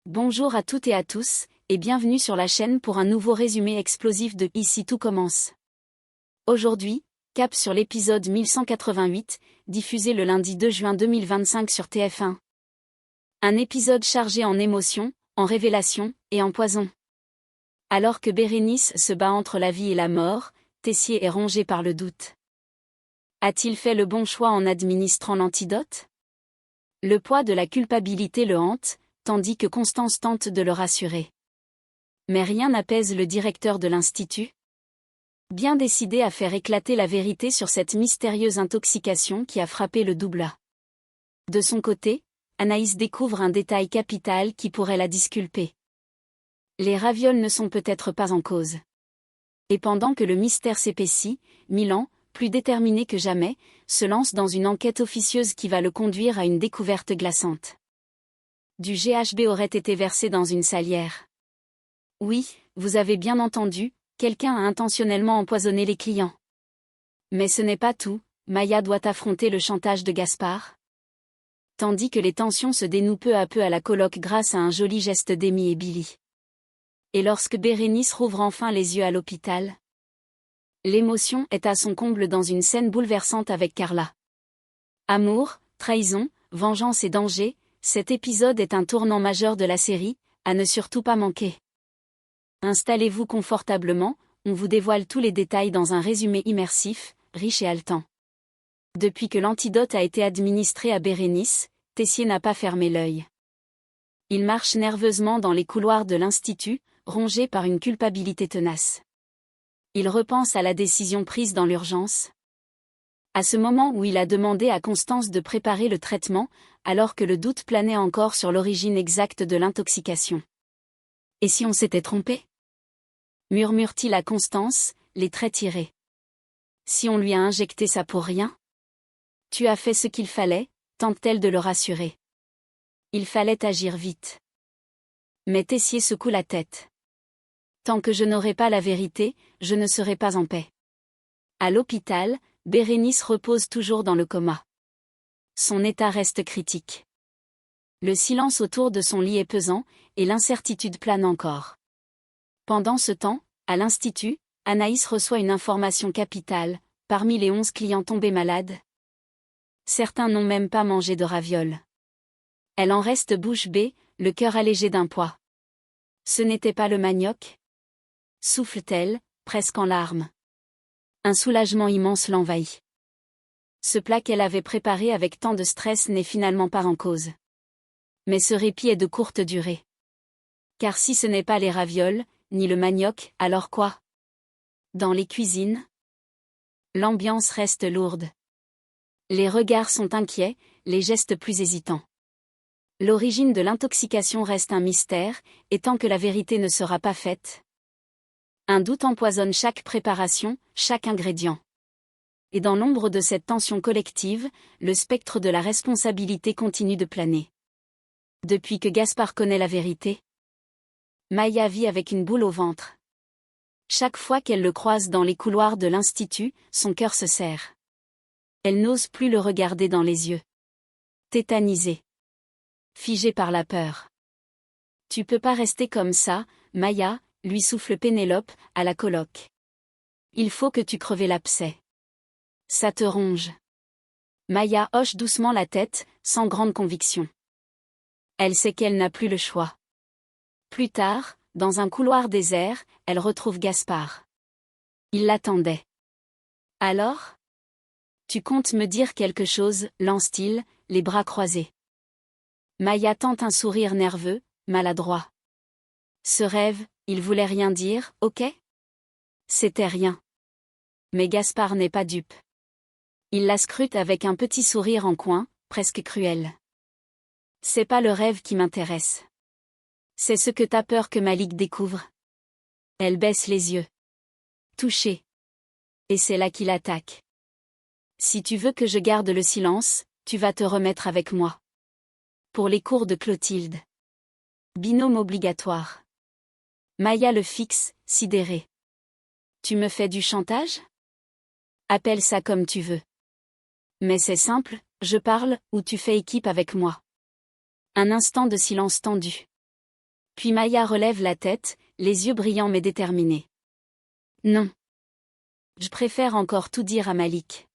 Bonjour à toutes et à tous, et bienvenue sur la chaîne pour un nouveau résumé explosif de Ici tout commence. Aujourd'hui, cap sur l'épisode 1188, diffusé le lundi 2 juin 2025 sur TF1. Un épisode chargé en émotions, en révélations et en poison. Alors que Bérénice se bat entre la vie et la mort, Tessier est rongé par le doute. A-t-il fait le bon choix en administrant l'antidote? Le poids de la culpabilité le hante, tandis que Constance tente de le rassurer. Mais rien n'apaise le directeur de l'Institut. Bien décidé à faire éclater la vérité sur cette mystérieuse intoxication qui a frappé le double A. De son côté, Anaïs découvre un détail capital qui pourrait la disculper. Les ravioles ne sont peut-être pas en cause. Et pendant que le mystère s'épaissit, Milan, plus déterminé que jamais, se lance dans une enquête officieuse qui va le conduire à une découverte glaçante. Du GHB aurait été versé dans une salière. Oui, vous avez bien entendu, quelqu'un a intentionnellement empoisonné les clients. Mais ce n'est pas tout, Maya doit affronter le chantage de Gaspard. Tandis que les tensions se dénouent peu à peu à la coloc grâce à un joli geste d'Amy et Billy. Et lorsque Bérénice rouvre enfin les yeux à l'hôpital, l'émotion est à son comble dans une scène bouleversante avec Carla. Amour, trahison, vengeance et danger, cet épisode est un tournant majeur de la série, à ne surtout pas manquer. Installez-vous confortablement, on vous dévoile tous les détails dans un résumé immersif, riche et haletant. Depuis que l'antidote a été administré à Bérénice, Tessier n'a pas fermé l'œil. Il marche nerveusement dans les couloirs de l'Institut, rongé par une culpabilité tenace. Il repense à la décision prise dans l'urgence. À ce moment où il a demandé à Constance de préparer le traitement, alors que le doute planait encore sur l'origine exacte de l'intoxication. Et si on s'était trompé? Murmure-t-il à Constance, les traits tirés. Si on lui a injecté ça pour rien? Tu as fait ce qu'il fallait, tente-t-elle de le rassurer. Il fallait agir vite. Mais Tessier secoue la tête. Tant que je n'aurai pas la vérité, je ne serai pas en paix. À l'hôpital, Bérénice repose toujours dans le coma. Son état reste critique. Le silence autour de son lit est pesant, et l'incertitude plane encore. Pendant ce temps, à l'Institut, Anaïs reçoit une information capitale, parmi les 11 clients tombés malades. Certains n'ont même pas mangé de ravioles. Elle en reste bouche bée, le cœur allégé d'un poids. Ce n'était pas le manioc? Souffle-t-elle, presque en larmes. Un soulagement immense l'envahit. Ce plat qu'elle avait préparé avec tant de stress n'est finalement pas en cause. Mais ce répit est de courte durée. Car si ce n'est pas les ravioles, ni le manioc, alors quoi? Dans les cuisines, l'ambiance reste lourde. Les regards sont inquiets, les gestes plus hésitants. L'origine de l'intoxication reste un mystère, et tant que la vérité ne sera pas faite, un doute empoisonne chaque préparation, chaque ingrédient. Et dans l'ombre de cette tension collective, le spectre de la responsabilité continue de planer. Depuis que Gaspard connaît la vérité, Maya vit avec une boule au ventre. Chaque fois qu'elle le croise dans les couloirs de l'Institut, son cœur se serre. Elle n'ose plus le regarder dans les yeux. Tétanisée. Figée par la peur. Tu peux pas rester comme ça, Maya, lui souffle Pénélope, à la coloc. Il faut que tu creves l'abcès. Ça te ronge. Maya hoche doucement la tête, sans grande conviction. Elle sait qu'elle n'a plus le choix. Plus tard, dans un couloir désert, elle retrouve Gaspard. Il l'attendait. Alors? Tu comptes me dire quelque chose, lance-t-il, les bras croisés. Maya tente un sourire nerveux, maladroit. Ce rêve, il voulait rien dire, ok? C'était rien. Mais Gaspard n'est pas dupe. Il la scrute avec un petit sourire en coin, presque cruel. C'est pas le rêve qui m'intéresse. C'est ce que t'as peur que Malik découvre. Elle baisse les yeux. Touchée. Et c'est là qu'il attaque. Si tu veux que je garde le silence, tu vas te remettre avec moi. Pour les cours de Clotilde. Binôme obligatoire. Maya le fixe, sidérée. Tu me fais du chantage? Appelle ça comme tu veux. Mais c'est simple, je parle, ou tu fais équipe avec moi. Un instant de silence tendu. Puis Maya relève la tête, les yeux brillants mais déterminés. Non. Je préfère encore tout dire à Malik.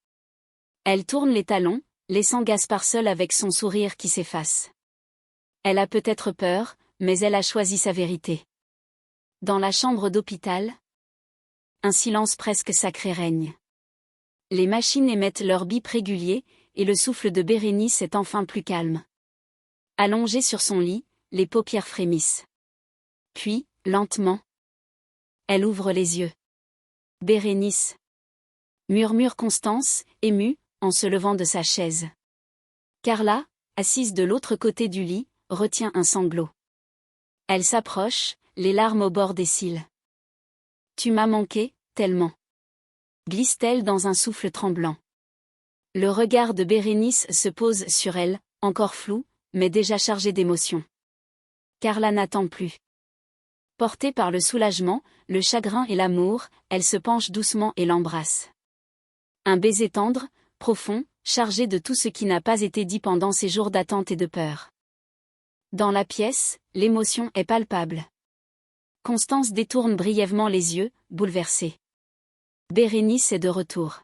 Elle tourne les talons, laissant Gaspard seul avec son sourire qui s'efface. Elle a peut-être peur, mais elle a choisi sa vérité. Dans la chambre d'hôpital, un silence presque sacré règne. Les machines émettent leur bip régulier, et le souffle de Bérénice est enfin plus calme. Allongée sur son lit, les paupières frémissent. Puis, lentement, elle ouvre les yeux. Bérénice, murmure Constance, émue, en se levant de sa chaise. Carla, assise de l'autre côté du lit, retient un sanglot. Elle s'approche, les larmes au bord des cils. Tu m'as manqué, tellement. Glisse-t-elle dans un souffle tremblant. Le regard de Bérénice se pose sur elle, encore flou, mais déjà chargé d'émotion. Carla n'attend plus. Portée par le soulagement, le chagrin et l'amour, elle se penche doucement et l'embrasse. Un baiser tendre, profond, chargé de tout ce qui n'a pas été dit pendant ces jours d'attente et de peur. Dans la pièce, l'émotion est palpable. Constance détourne brièvement les yeux, bouleversée. Bérénice est de retour.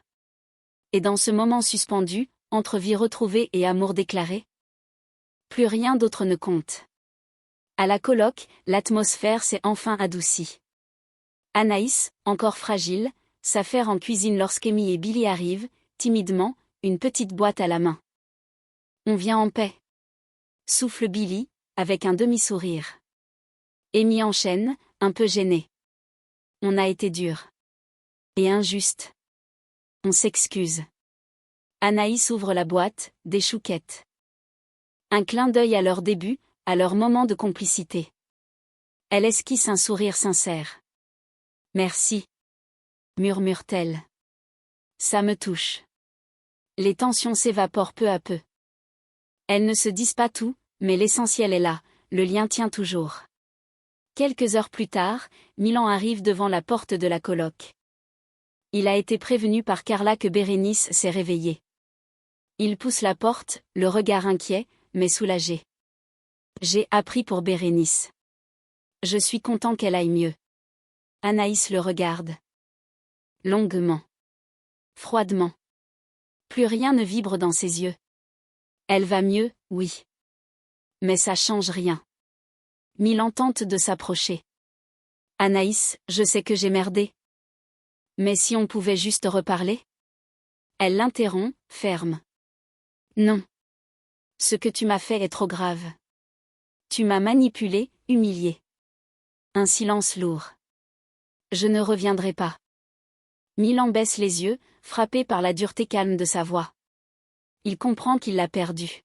Et dans ce moment suspendu, entre vie retrouvée et amour déclaré, plus rien d'autre ne compte. À la colloque, l'atmosphère s'est enfin adoucie. Anaïs, encore fragile, s'affaire en cuisine lorsqu'Amy et Billy arrivent, timidement, une petite boîte à la main. On vient en paix. Souffle Billy, avec un demi-sourire. Amy enchaîne, un peu gênée. On a été dur. Et injuste. On s'excuse. Anaïs ouvre la boîte, des chouquettes. Un clin d'œil à leur début, à leur moment de complicité. Elle esquisse un sourire sincère. Merci. Murmure-t-elle. Ça me touche. Les tensions s'évaporent peu à peu. Elles ne se disent pas tout, mais l'essentiel est là, le lien tient toujours. Quelques heures plus tard, Milan arrive devant la porte de la coloc. Il a été prévenu par Carla que Bérénice s'est réveillée. Il pousse la porte, le regard inquiet, mais soulagé. J'ai appris pour Bérénice. Je suis content qu'elle aille mieux. Anaïs le regarde. Longuement. Froidement. Plus rien ne vibre dans ses yeux. Elle va mieux, oui. Mais ça change rien. Milan tente de s'approcher. Anaïs, je sais que j'ai merdé. Mais si on pouvait juste reparler? Elle l'interrompt, ferme. Non. Ce que tu m'as fait est trop grave. Tu m'as manipulé, humilié. Un silence lourd. Je ne reviendrai pas. Milan baisse les yeux, frappé par la dureté calme de sa voix. Il comprend qu'il l'a perdue.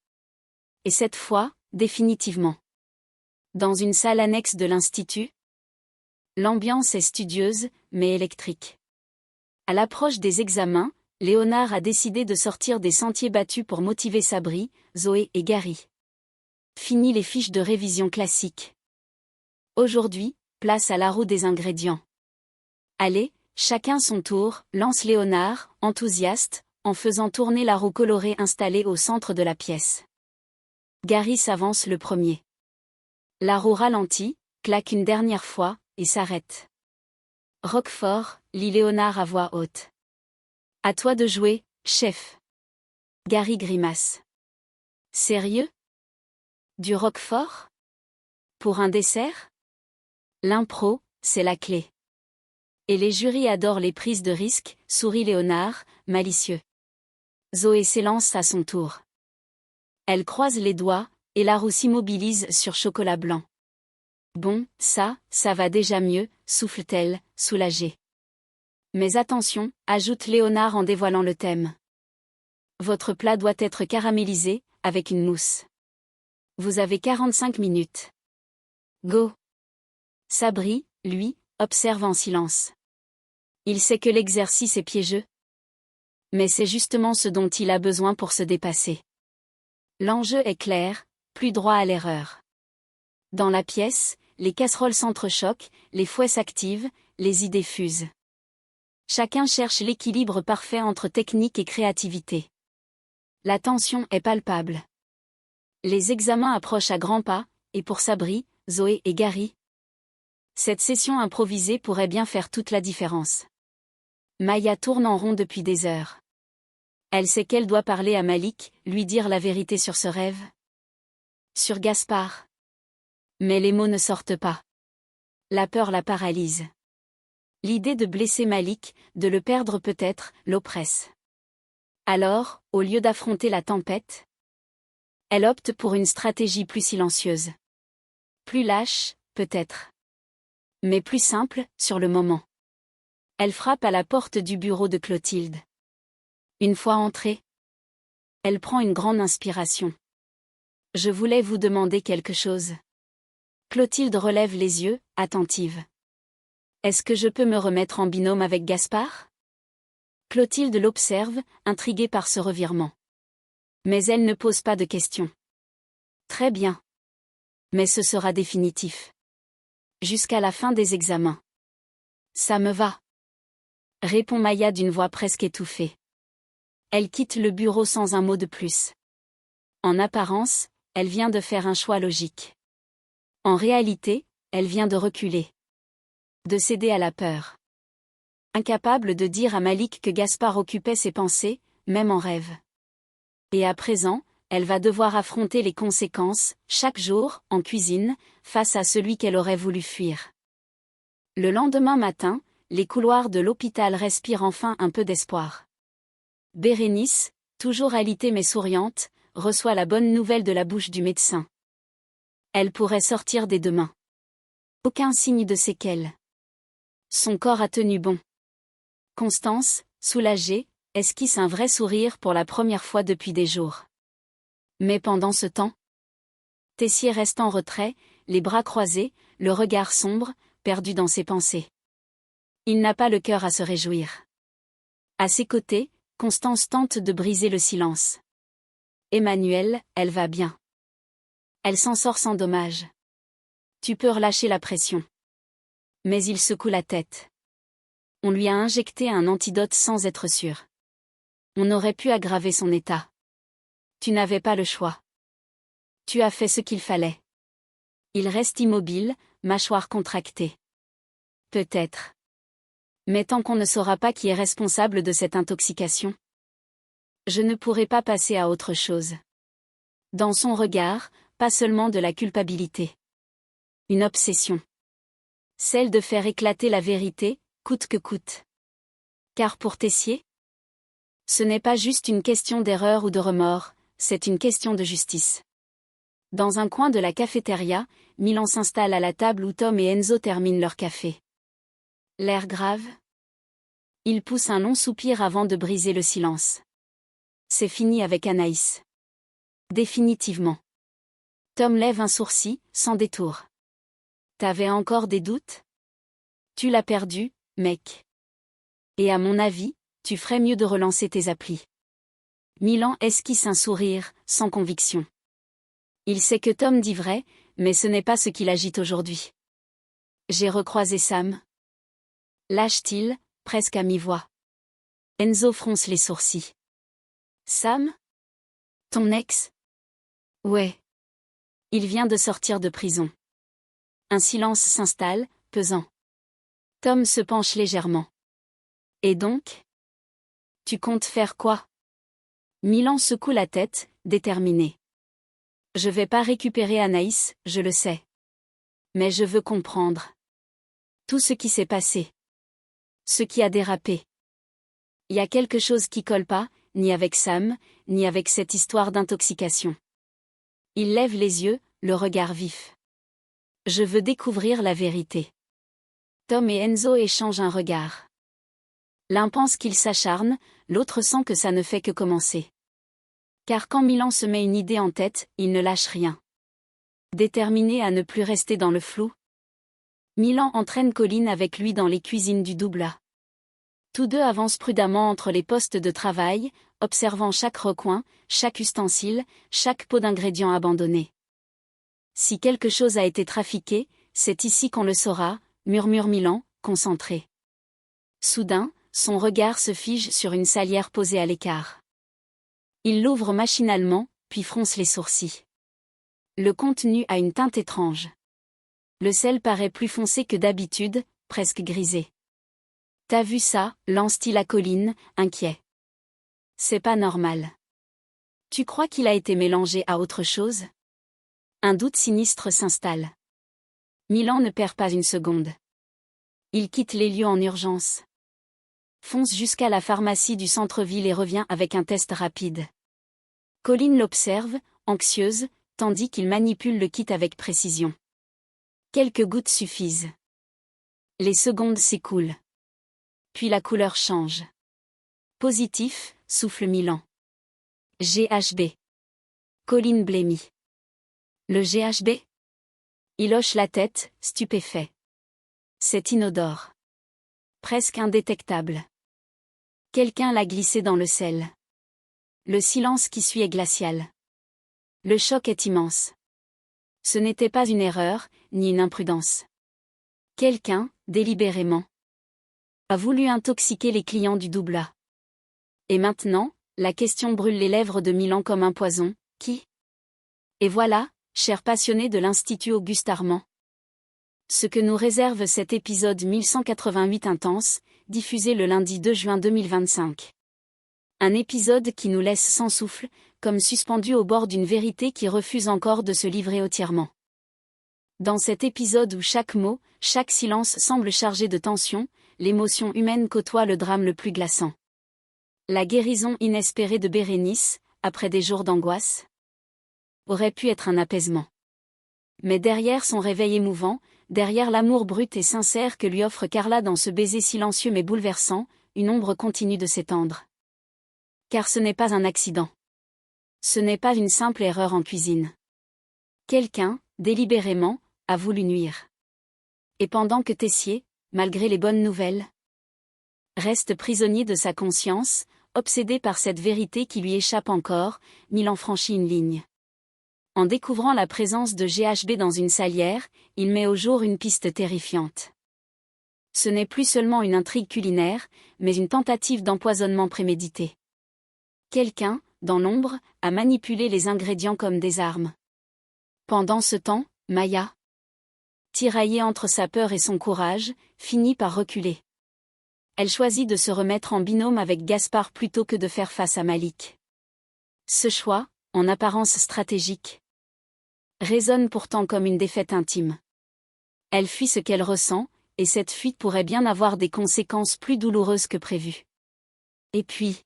Et cette fois, définitivement. Dans une salle annexe de l'Institut, l'ambiance est studieuse, mais électrique. À l'approche des examens, Léonard a décidé de sortir des sentiers battus pour motiver Sabri, Zoé et Gary. Fini les fiches de révision classiques. Aujourd'hui, place à la roue des ingrédients. Allez, chacun son tour, lance Léonard, enthousiaste, en faisant tourner la roue colorée installée au centre de la pièce. Gary s'avance le premier. La roue ralentit, claque une dernière fois, et s'arrête. Roquefort, lit Léonard à voix haute. À toi de jouer, chef. Gary grimace. Sérieux? Du Roquefort? Pour un dessert? L'impro, c'est la clé. Et les jurys adorent les prises de risque, sourit Léonard, malicieux. Zoé s'élance à son tour. Elle croise les doigts, et la roue s'immobilise sur chocolat blanc. Bon, ça va déjà mieux, souffle-t-elle, soulagée. Mais attention, ajoute Léonard en dévoilant le thème. Votre plat doit être caramélisé, avec une mousse. Vous avez 45 minutes. Go. Sabri, lui, observe en silence. Il sait que l'exercice est piégeux. Mais c'est justement ce dont il a besoin pour se dépasser. L'enjeu est clair, plus droit à l'erreur. Dans la pièce, les casseroles s'entrechoquent, les fouets s'activent, les idées fusent. Chacun cherche l'équilibre parfait entre technique et créativité. La tension est palpable. Les examens approchent à grands pas, et pour Sabri, Zoé et Gary. Cette session improvisée pourrait bien faire toute la différence. Maya tourne en rond depuis des heures. Elle sait qu'elle doit parler à Malik, lui dire la vérité sur ce rêve. Sur Gaspard. Mais les mots ne sortent pas. La peur la paralyse. L'idée de blesser Malik, de le perdre peut-être, l'oppresse. Alors, au lieu d'affronter la tempête, elle opte pour une stratégie plus silencieuse. Plus lâche, peut-être. Mais plus simple, sur le moment. Elle frappe à la porte du bureau de Clotilde. Une fois entrée, elle prend une grande inspiration. « Je voulais vous demander quelque chose. » Clotilde relève les yeux, attentive. « Est-ce que je peux me remettre en binôme avec Gaspard ?» Clotilde l'observe, intriguée par ce revirement. Mais elle ne pose pas de questions. « Très bien. Mais ce sera définitif. Jusqu'à la fin des examens. »« Ça me va. » Répond Maya d'une voix presque étouffée. Elle quitte le bureau sans un mot de plus. En apparence, elle vient de faire un choix logique. En réalité, elle vient de reculer. De céder à la peur. Incapable de dire à Malik que Gaspard occupait ses pensées, même en rêve. Et à présent, elle va devoir affronter les conséquences, chaque jour, en cuisine, face à celui qu'elle aurait voulu fuir. Le lendemain matin, les couloirs de l'hôpital respirent enfin un peu d'espoir. Bérénice, toujours alitée mais souriante, reçoit la bonne nouvelle de la bouche du médecin. Elle pourrait sortir dès demain. Aucun signe de séquelles. Son corps a tenu bon. Constance, soulagée, esquisse un vrai sourire pour la première fois depuis des jours. Mais pendant ce temps, Tessier reste en retrait, les bras croisés, le regard sombre, perdu dans ses pensées. Il n'a pas le cœur à se réjouir. À ses côtés, Constance tente de briser le silence. Emmanuelle, elle va bien. Elle s'en sort sans dommage. Tu peux relâcher la pression. Mais il secoue la tête. On lui a injecté un antidote sans être sûr. On aurait pu aggraver son état. Tu n'avais pas le choix. Tu as fait ce qu'il fallait. Il reste immobile, mâchoire contractée. Peut-être. Mais tant qu'on ne saura pas qui est responsable de cette intoxication, je ne pourrai pas passer à autre chose. Dans son regard, pas seulement de la culpabilité. Une obsession. Celle de faire éclater la vérité, coûte que coûte. Car pour Tessier, ce n'est pas juste une question d'erreur ou de remords, c'est une question de justice. Dans un coin de la cafétéria, Milan s'installe à la table où Tom et Enzo terminent leur café. L'air grave. Il pousse un long soupir avant de briser le silence. C'est fini avec Anaïs. Définitivement. Tom lève un sourcil, sans détour. T'avais encore des doutes ? Tu l'as perdu, mec. Et à mon avis, tu ferais mieux de relancer tes applis. Milan esquisse un sourire, sans conviction. Il sait que Tom dit vrai, mais ce n'est pas ce qui l'agite aujourd'hui. J'ai recroisé Sam. Lâche-t-il, presque à mi-voix. Enzo fronce les sourcils. Sam ? Ton ex ? Ouais. Il vient de sortir de prison. Un silence s'installe, pesant. Tom se penche légèrement. Et donc ? Tu comptes faire quoi ? Milan secoue la tête, déterminé. Je vais pas récupérer Anaïs, je le sais. Mais je veux comprendre. Tout ce qui s'est passé. Ce qui a dérapé. Il y a quelque chose qui colle pas, ni avec Sam, ni avec cette histoire d'intoxication. Il lève les yeux, le regard vif. Je veux découvrir la vérité. Tom et Enzo échangent un regard. L'un pense qu'il s'acharne, l'autre sent que ça ne fait que commencer. Car quand Milan se met une idée en tête, il ne lâche rien. Déterminé à ne plus rester dans le flou, Milan entraîne Colline avec lui dans les cuisines du double A. Tous deux avancent prudemment entre les postes de travail, observant chaque recoin, chaque ustensile, chaque pot d'ingrédients abandonné. Si quelque chose a été trafiqué, c'est ici qu'on le saura, murmure Milan, concentré. Soudain, son regard se fige sur une salière posée à l'écart. Il l'ouvre machinalement, puis fronce les sourcils. Le contenu a une teinte étrange. Le sel paraît plus foncé que d'habitude, presque grisé. T'as vu ça, lance-t-il à Colin, inquiet. C'est pas normal. Tu crois qu'il a été mélangé à autre chose? Un doute sinistre s'installe. Milan ne perd pas une seconde. Il quitte les lieux en urgence. Fonce jusqu'à la pharmacie du centre-ville et revient avec un test rapide. Colin l'observe, anxieuse, tandis qu'il manipule le kit avec précision. Quelques gouttes suffisent. Les secondes s'écoulent. Puis la couleur change. Positif, souffle Milan. GHB. Colin blêmit. Le GHB? Il hoche la tête, stupéfait. C'est inodore. Presque indétectable. Quelqu'un l'a glissé dans le sel. Le silence qui suit est glacial. Le choc est immense. Ce n'était pas une erreur, ni une imprudence. Quelqu'un, délibérément, a voulu intoxiquer les clients du Doubla. Et maintenant, la question brûle les lèvres de Milan comme un poison, qui? Et voilà, chers passionnés de l'Institut Auguste Armand. Ce que nous réserve cet épisode 1188 intense, diffusé le lundi 2 juin 2025. Un épisode qui nous laisse sans souffle, comme suspendus au bord d'une vérité qui refuse encore de se livrer entièrement. Dans cet épisode où chaque mot, chaque silence semble chargé de tension, l'émotion humaine côtoie le drame le plus glaçant. La guérison inespérée de Bérénice, après des jours d'angoisse, aurait pu être un apaisement. Mais derrière son réveil émouvant, derrière l'amour brut et sincère que lui offre Carla dans ce baiser silencieux mais bouleversant, une ombre continue de s'étendre. Car ce n'est pas un accident. Ce n'est pas une simple erreur en cuisine. Quelqu'un, délibérément, a voulu nuire. Et pendant que Tessier, malgré les bonnes nouvelles, reste prisonnier de sa conscience, obsédé par cette vérité qui lui échappe encore, Milan franchit une ligne. En découvrant la présence de GHB dans une salière, il met au jour une piste terrifiante. Ce n'est plus seulement une intrigue culinaire, mais une tentative d'empoisonnement prémédité. Quelqu'un, dans l'ombre, a manipulé les ingrédients comme des armes. Pendant ce temps, Maya, tiraillée entre sa peur et son courage, finit par reculer. Elle choisit de se remettre en binôme avec Gaspard plutôt que de faire face à Malik. Ce choix, en apparence stratégique, résonne pourtant comme une défaite intime. Elle fuit ce qu'elle ressent, et cette fuite pourrait bien avoir des conséquences plus douloureuses que prévues. Et puis,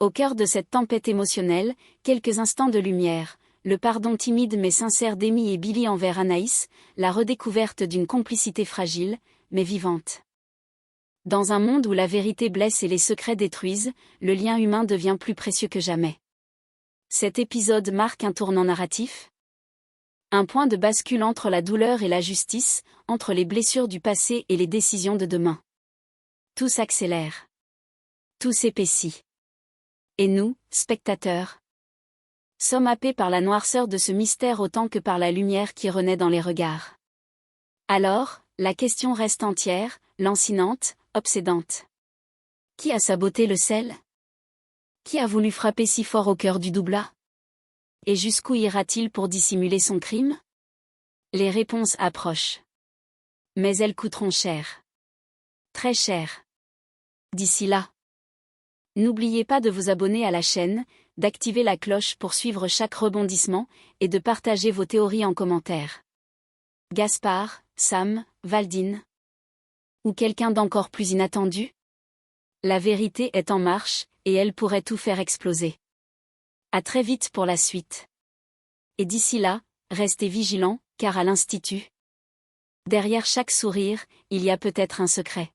au cœur de cette tempête émotionnelle, quelques instants de lumière, le pardon timide mais sincère d'Amy et Billy envers Anaïs, la redécouverte d'une complicité fragile, mais vivante. Dans un monde où la vérité blesse et les secrets détruisent, le lien humain devient plus précieux que jamais. Cet épisode marque un tournant narratif. Un point de bascule entre la douleur et la justice, entre les blessures du passé et les décisions de demain. Tout s'accélère. Tout s'épaissit. Et nous, spectateurs, sommes happés par la noirceur de ce mystère autant que par la lumière qui renaît dans les regards. Alors, la question reste entière, lancinante, obsédante. Qui a saboté le sel? Qui a voulu frapper si fort au cœur du Doubla? Et jusqu'où ira-t-il pour dissimuler son crime? Les réponses approchent. Mais elles coûteront cher. Très cher. D'ici là, n'oubliez pas de vous abonner à la chaîne, d'activer la cloche pour suivre chaque rebondissement, et de partager vos théories en commentaire. Gaspard, Sam, Valdine? Ou quelqu'un d'encore plus inattendu? La vérité est en marche, et elle pourrait tout faire exploser. À très vite pour la suite. Et d'ici là, restez vigilants, car à l'Institut, derrière chaque sourire, il y a peut-être un secret.